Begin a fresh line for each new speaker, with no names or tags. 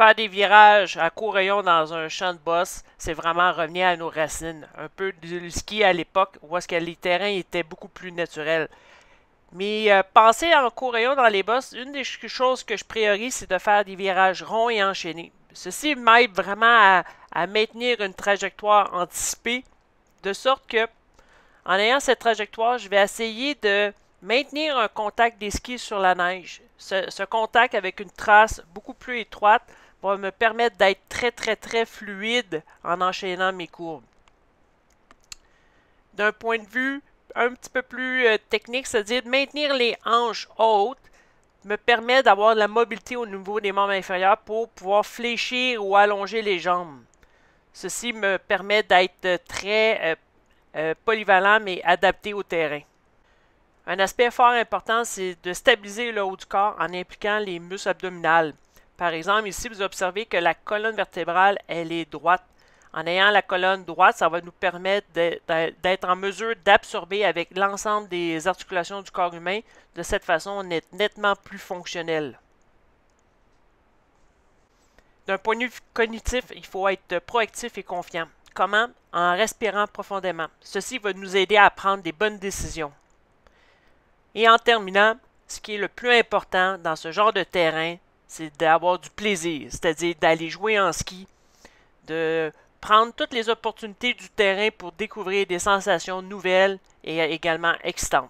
Faire des virages à court rayon dans un champ de bosse, c'est vraiment revenir à nos racines. Un peu du ski à l'époque où est-ce que les terrains étaient beaucoup plus naturels. Mais penser en court rayon dans les bosses, une des choses que je priorise, c'est de faire des virages ronds et enchaînés. Ceci m'aide vraiment à maintenir une trajectoire anticipée, de sorte que, en ayant cette trajectoire, je vais essayer de maintenir un contact des skis sur la neige. Ce contact avec une trace beaucoup plus étroite va me permettre d'être très fluide en enchaînant mes courbes. D'un point de vue un petit peu plus technique, c'est-à-dire de maintenir les hanches hautes, me permet d'avoir de la mobilité au niveau des membres inférieurs pour pouvoir fléchir ou allonger les jambes. Ceci me permet d'être très polyvalent mais adapté au terrain. Un aspect fort important, c'est de stabiliser le haut du corps en impliquant les muscles abdominaux. Par exemple, ici, vous observez que la colonne vertébrale, elle est droite. En ayant la colonne droite, ça va nous permettre d'être en mesure d'absorber avec l'ensemble des articulations du corps humain. De cette façon, on est nettement plus fonctionnel. D'un point de vue cognitif, il faut être proactif et confiant. Comment? En respirant profondément. Ceci va nous aider à prendre des bonnes décisions. Et en terminant, ce qui est le plus important dans ce genre de terrain, c'est d'avoir du plaisir, c'est-à-dire d'aller jouer en ski, de prendre toutes les opportunités du terrain pour découvrir des sensations nouvelles et également excitantes.